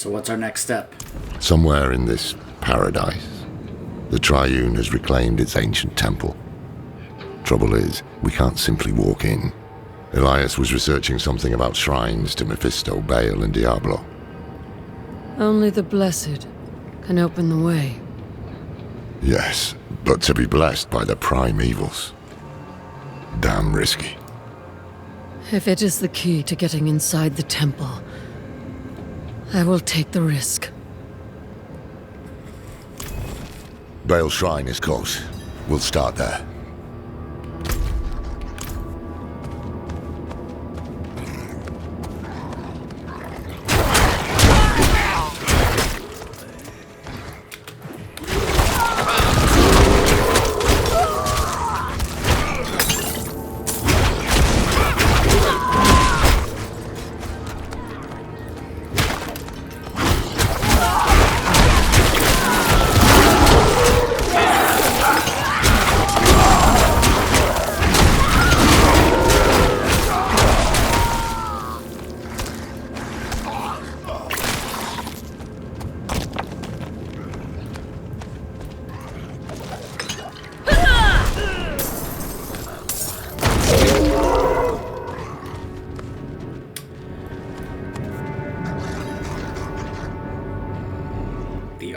So what's our next step? Somewhere in this paradise, the Triune has reclaimed its ancient temple. Trouble is, we can't simply walk in. Elias was researching something about shrines to Mephisto, Baal, and Diablo. Only the blessed can open the way. Yes, but to be blessed by the prime evils. Damn risky. If it is the key to getting inside the temple, I will take the risk. Baal's shrine is close. We'll start there.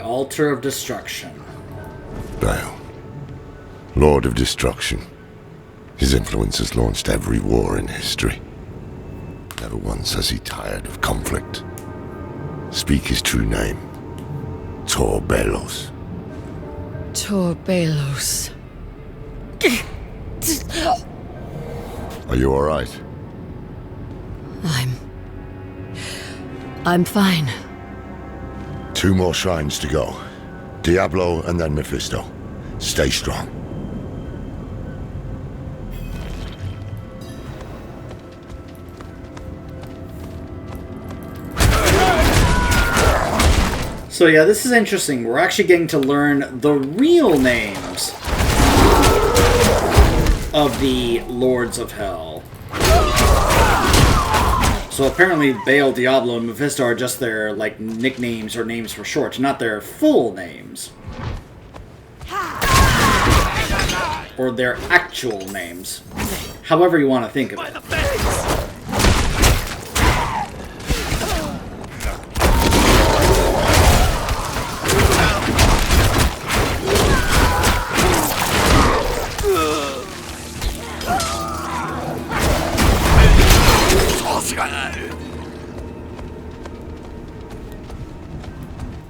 Altar of Destruction. Baal, Lord of Destruction. His influence has launched every war in history. Never once has he tired of conflict. Speak his true name. Tor Balos. Tor Balos. Are you alright? I'm fine. 2 more shrines to go. Diablo and then Mephisto. Stay strong. So yeah, this is interesting. We're actually getting to learn the real names of the Lords of Hell. So apparently Baal, Diablo, and Mephisto are just their, like, nicknames or names for short, not their full names. Or their actual names. However you want to think of it.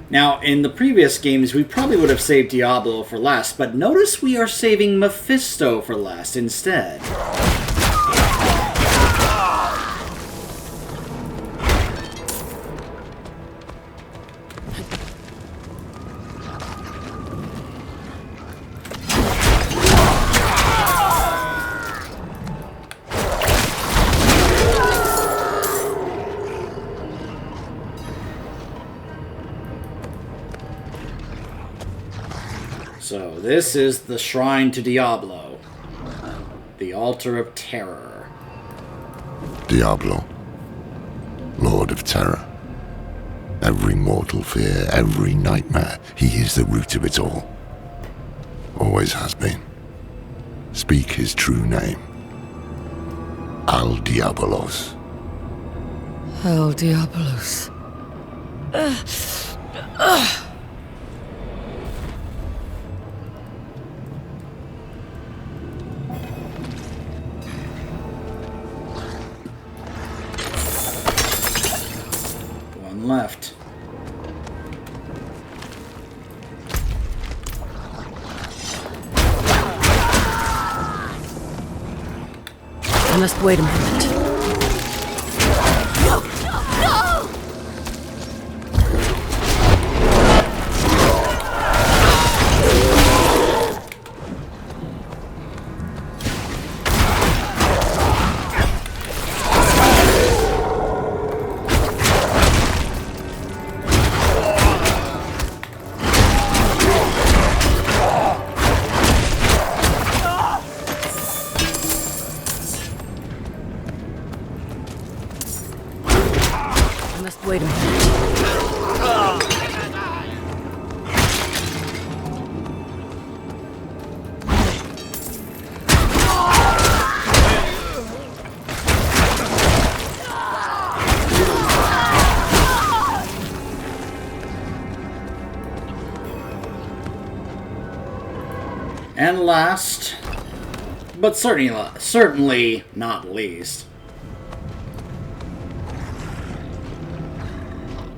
Now, in the previous games, we probably would have saved Diablo for last, but notice we are saving Mephisto for last instead. So, this is the Shrine to Diablo. The Altar of Terror. Diablo. Lord of Terror. Every mortal fear, every nightmare. He is the root of it all. Always has been. Speak his true name. Al Diabolos. Al Diabolos. Left. I must wait a moment. And last, but certainly not least,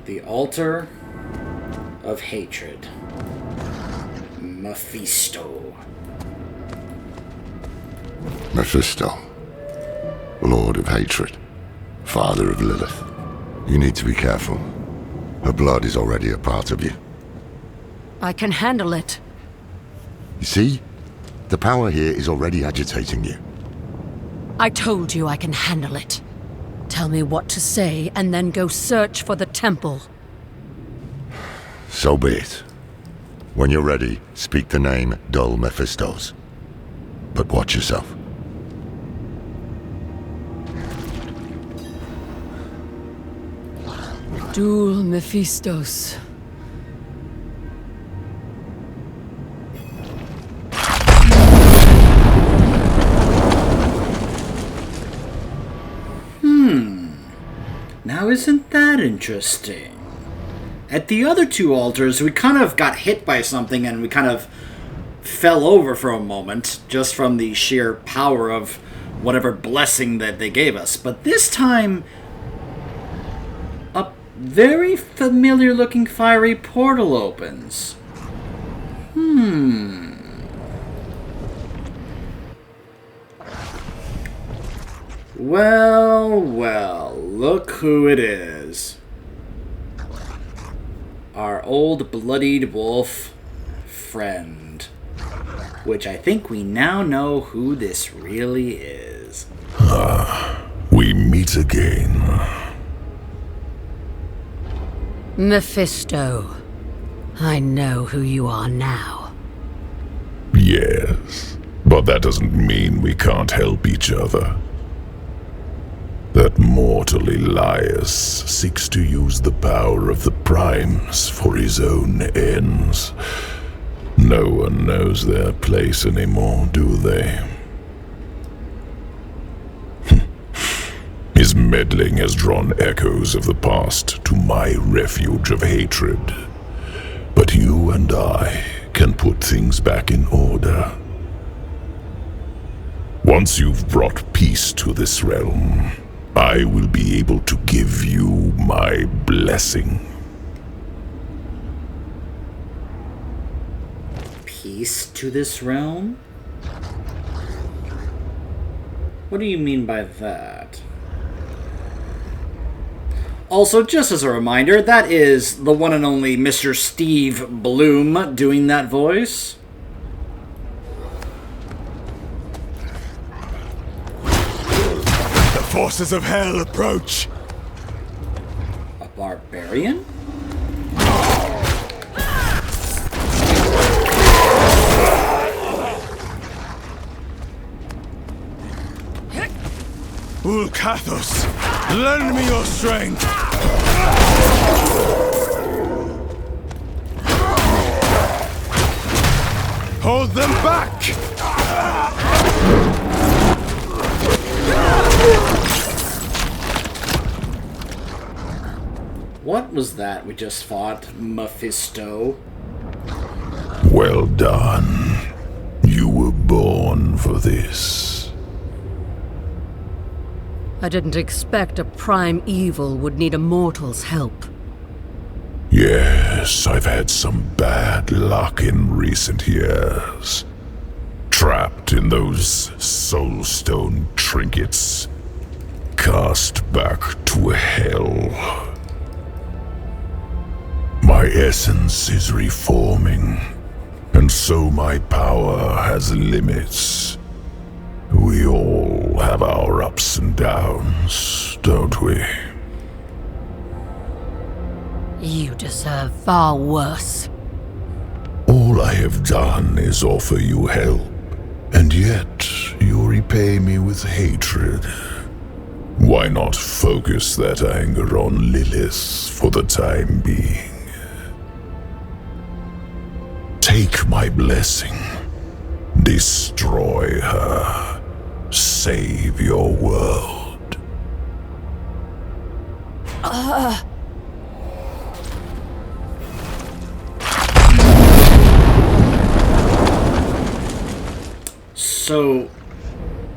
the altar of hatred. Mephisto. Mephisto, Lord of Hatred, Father of Lilith. You need to be careful. Her blood is already a part of you. I can handle it. You see? The power here is already agitating you. I told you I can handle it. Tell me what to say, and then go search for the temple. So be it. When you're ready, speak the name Dull Mephistos. But watch yourself. Duel Mephistos. Now isn't that interesting? At the other two altars, we kind of got hit by something and we kind of fell over for a moment, just from the sheer power of whatever blessing that they gave us. But this time, a very familiar looking fiery portal opens. Well, look who it is. Our old bloodied wolf friend. Which I think we now know who this really is. We meet again. Mephisto. I know who you are now. Yes, but that doesn't mean we can't help each other. That mortal Elias seeks to use the power of the Primes for his own ends. No one knows their place anymore, do they? His meddling has drawn echoes of the past to my refuge of hatred. But you and I can put things back in order. Once you've brought peace to this realm, I will be able to give you my blessing. Peace to this realm? What do you mean by that? Also, just as a reminder, that is the one and only Mr. Steve Bloom doing that voice. The forces of hell approach. A barbarian? Ulkathos, lend me your strength. Hold them back. What was that we just fought, Mephisto? Well done. You were born for this. I didn't expect a prime evil would need a mortal's help. Yes, I've had some bad luck in recent years. Trapped in those soulstone trinkets. Cast back to hell. My essence is reforming, and so my power has limits. We all have our ups and downs, don't we? You deserve far worse. All I have done is offer you help, and yet you repay me with hatred. Why not focus that anger on Lilith for the time being? Take my blessing. Destroy her. Save your world. So,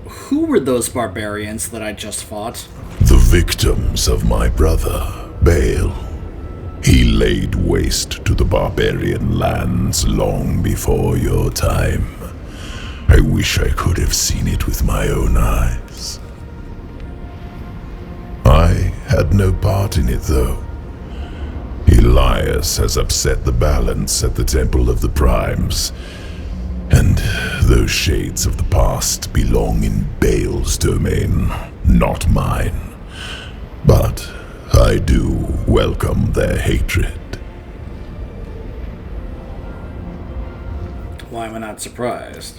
who were those barbarians that I just fought? The victims of my brother, Baal. He laid waste to the barbarian lands long before your time. I wish I could have seen it with my own eyes. I had no part in it, though. Elias has upset the balance at the Temple of the Primes, and those shades of the past belong in Baal's domain, not mine. But I do welcome their hatred. Why am I not surprised?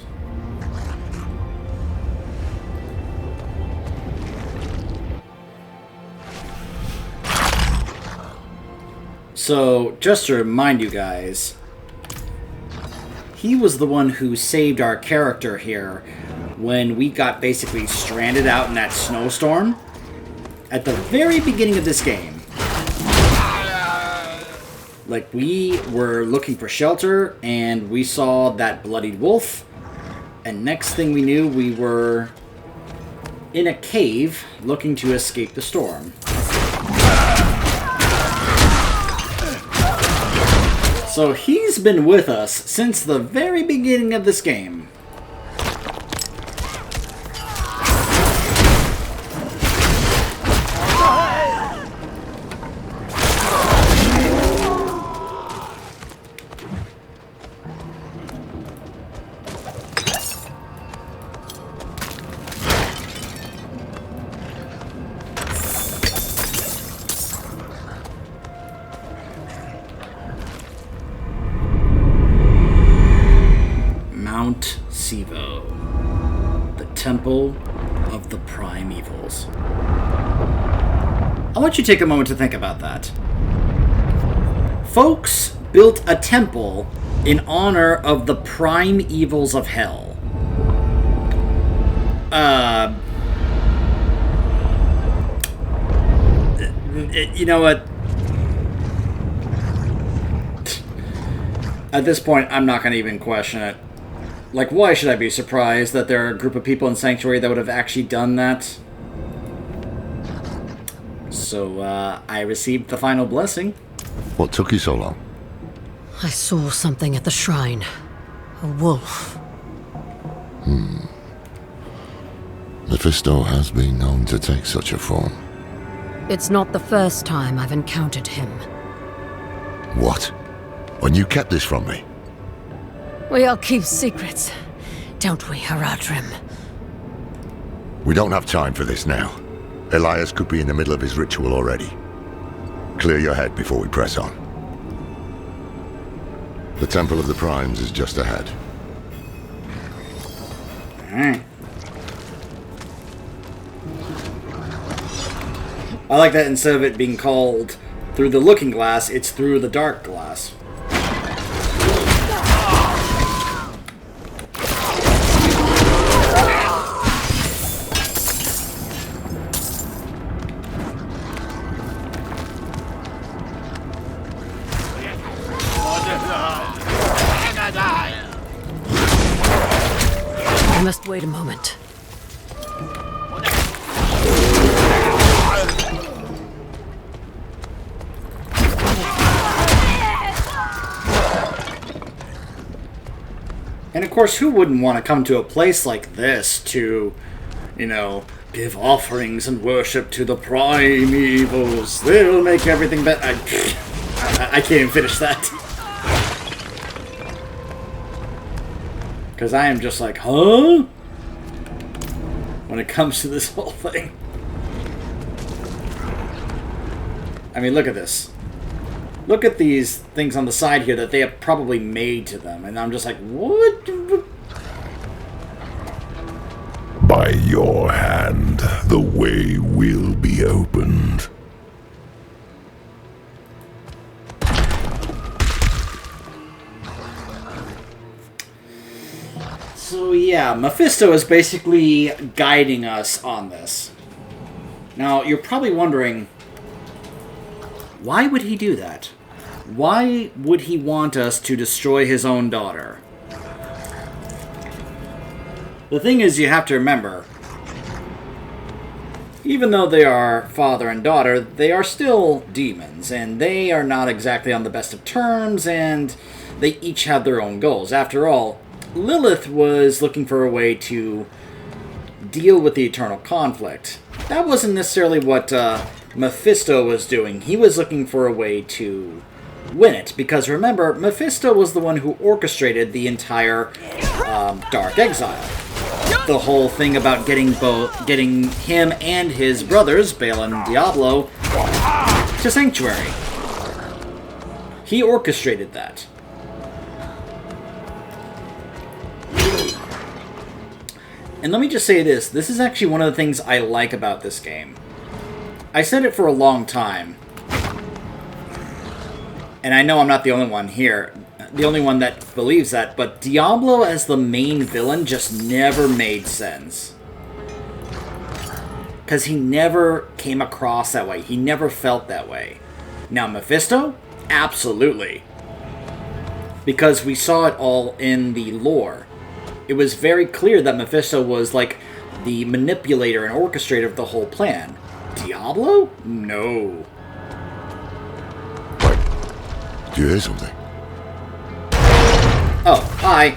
So, just to remind you guys, he was the one who saved our character here when we got basically stranded out in that snowstorm at the very beginning of this game. Like, we were looking for shelter, and we saw that bloodied wolf, and next thing we knew, we were in a cave looking to escape the storm. So he's been with us since the very beginning of this game. Temple of the Primevals. I want you to take a moment to think about that. Folks built a temple in honor of the prime evils of hell. You know what? At this point, I'm not going to even question it. Like, why should I be surprised that there are a group of people in Sanctuary that would have actually done that? So, I received the final blessing. What took you so long? I saw something at the shrine. A wolf. Mephisto has been known to take such a form. It's not the first time I've encountered him. What? When you kept this from me? We all keep secrets, don't we, Haradrim? We don't have time for this now. Elias could be in the middle of his ritual already. Clear your head before we press on. The Temple of the Primes is just ahead. Alright. I like that instead of it being called through the looking glass, it's through the dark glass. I must wait a moment. And of course, who wouldn't want to come to a place like this to, you know, give offerings and worship to the Primevals? They'll make everything better. I can't even finish that. Because I am just like, huh? When it comes to this whole thing. I mean, look at this. Look at these things on the side here that they have probably made to them. And I'm just like, what? By your hand, the way will be opened. So yeah, Mephisto is basically guiding us on this. Now, you're probably wondering, why would he do that? Why would he want us to destroy his own daughter? The thing is, you have to remember, even though they are father and daughter, they are still demons, and they are not exactly on the best of terms, and they each have their own goals. After all, Lilith was looking for a way to deal with the eternal conflict. That wasn't necessarily what Mephisto was doing. He was looking for a way to win it, because remember, Mephisto was the one who orchestrated the entire Dark Exile. The whole thing about getting him and his brothers, Bale and Diablo, to Sanctuary. He orchestrated that. And let me just say this is actually one of the things I like about this game. I said it for a long time, and I know I'm not the only one here, the only one that believes that, but Diablo as the main villain just never made sense. Because he never came across that way. He never felt that way. Now, Mephisto? Absolutely. Because we saw it all in the lore. It was very clear that Mephisto was like the manipulator and orchestrator of the whole plan. Diablo? No. What? Do you hear something? Oh, hi.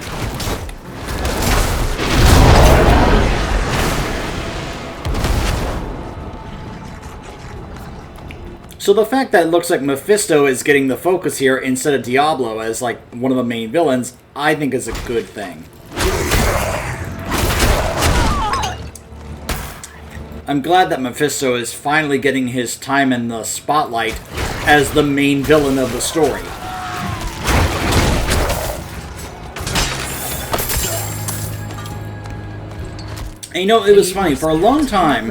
So the fact that it looks like Mephisto is getting the focus here instead of Diablo as like one of the main villains, I think is a good thing. I'm glad that Mephisto is finally getting his time in the spotlight as the main villain of the story. And you know, it was funny, for a long time,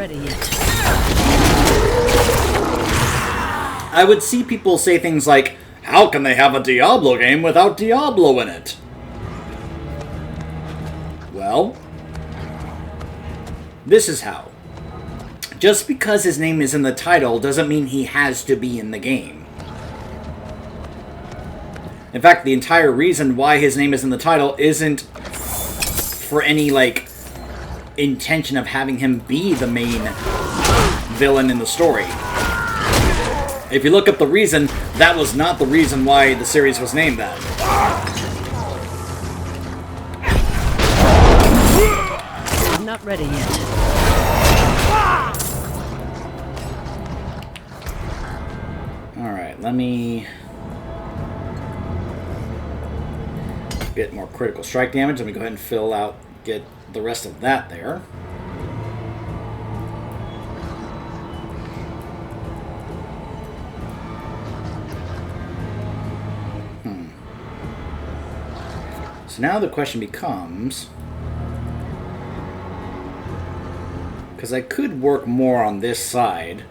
I would see people say things like, how can they have a Diablo game without Diablo in it? Well, this is how. Just because his name is in the title doesn't mean he has to be in the game. In fact, the entire reason why his name is in the title isn't for any, like, intention of having him be the main villain in the story. If you look up the reason, that was not the reason why the series was named that. I'm not ready yet. Alright, let me get more critical strike damage. Let me go ahead and get the rest of that there. So now the question becomes, because I could work more on this side,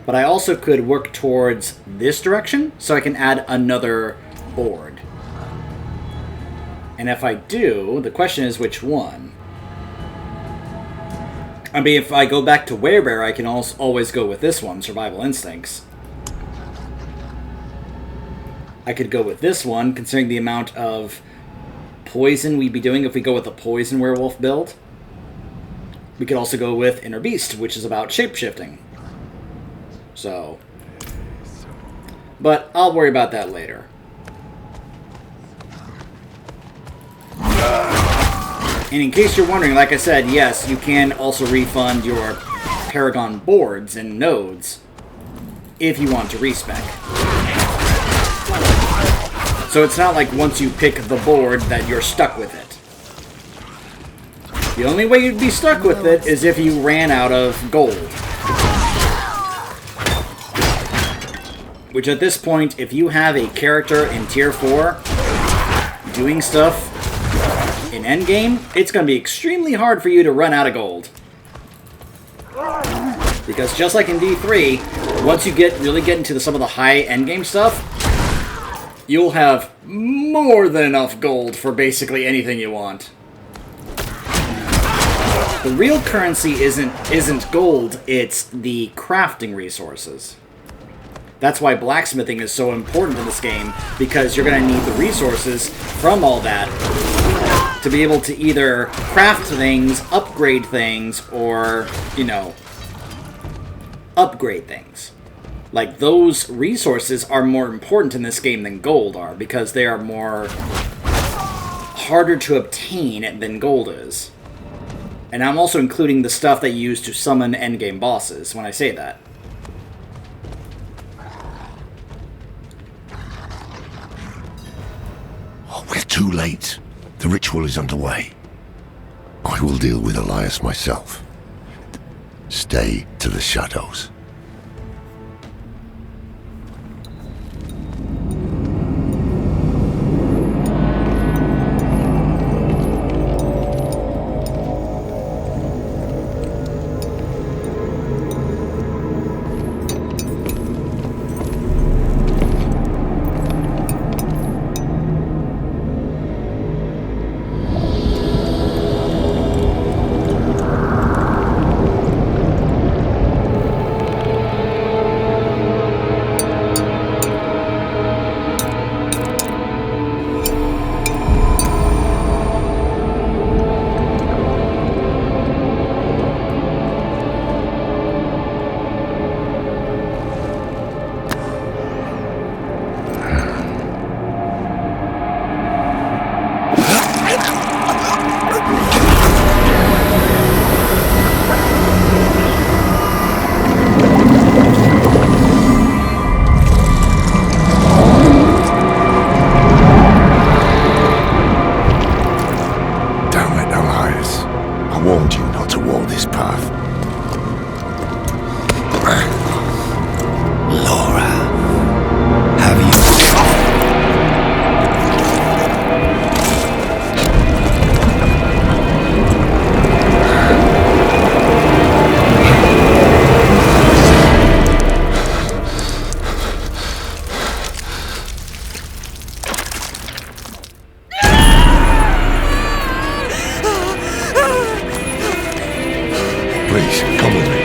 but I also could work towards this direction, so I can add another board. And if I do, the question is which one? I mean, if I go back to Werebear, I can also always go with this one, Survival Instincts. I could go with this one, considering the amount of poison we'd be doing if we go with a poison werewolf build. We could also go with Inner Beast, which is about shapeshifting. So, but I'll worry about that later. And in case you're wondering, like I said, yes, you can also refund your Paragon boards and nodes if you want to respec. So it's not like once you pick the board that you're stuck with it. The only way you'd be stuck with it is if you ran out of gold. Which at this point, if you have a character in Tier 4 doing stuff in endgame, it's going to be extremely hard for you to run out of gold. Because just like in D3, once you really get into some of the high endgame stuff, you'll have more than enough gold for basically anything you want. The real currency isn't gold, it's the crafting resources. That's why blacksmithing is so important in this game, because you're going to need the resources from all that to be able to either craft things, upgrade things, or, you know, upgrade things. Like, those resources are more important in this game than gold are, because they are more harder to obtain than gold is. And I'm also including the stuff that you use to summon endgame bosses when I say that. Oh, we're too late. The ritual is underway. I will deal with Elias myself. Stay to the shadows. Please, come with me.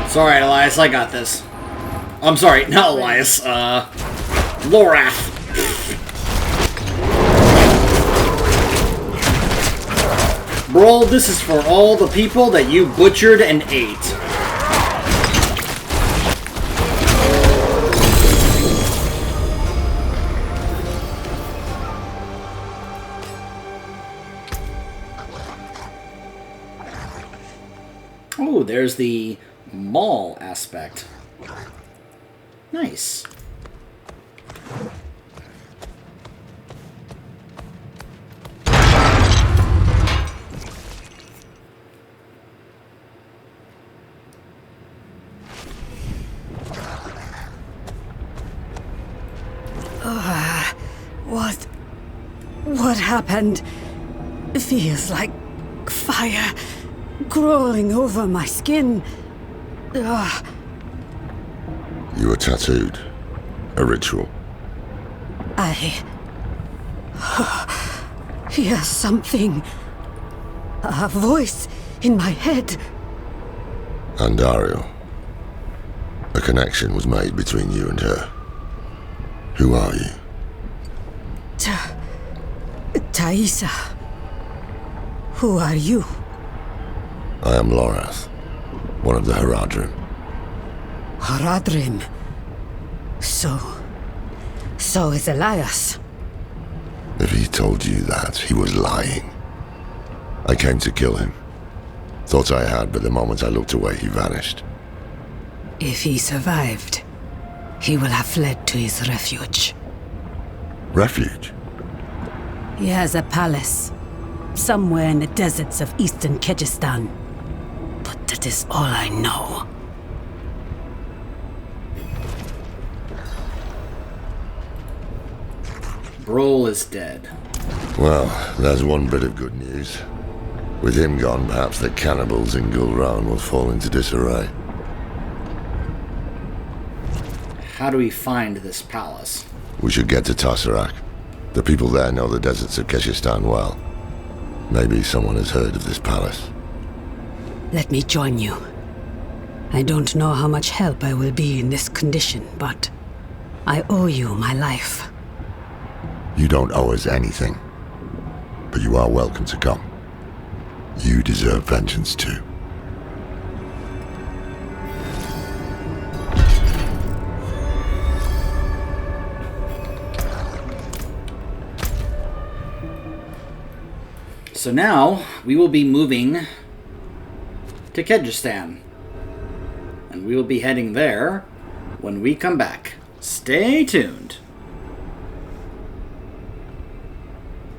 It's alright, Elias, I got this. I'm sorry, not Elias, Lorath. Bro, this is for all the people that you butchered and ate. Oh, there's the mall aspect. Nice. What happened? It feels like fire crawling over my skin. Ugh. You were tattooed. A ritual. I hear something. A voice in my head. Andario. A connection was made between you and her. Who are you? Thaisa. Who are you? I am Lorath, one of the Haradrim. Haradrim. So is Elias. If he told you that, he was lying. I came to kill him. Thought I had, but the moment I looked away, he vanished. If he survived, he will have fled to his refuge. Refuge? He has a palace, somewhere in the deserts of eastern Kyrgyzstan. But that is all I know. Brol is dead. Well, there's one bit of good news. With him gone, perhaps the cannibals in Gulran will fall into disarray. How do we find this palace? We should get to Tasarak. The people there know the deserts of Kyrgyzstan well. Maybe someone has heard of this palace. Let me join you. I don't know how much help I will be in this condition, but I owe you my life. You don't owe us anything, but you are welcome to come. You deserve vengeance too. So now, we will be moving to Kyrgyzstan. And we will be heading there when we come back. Stay tuned.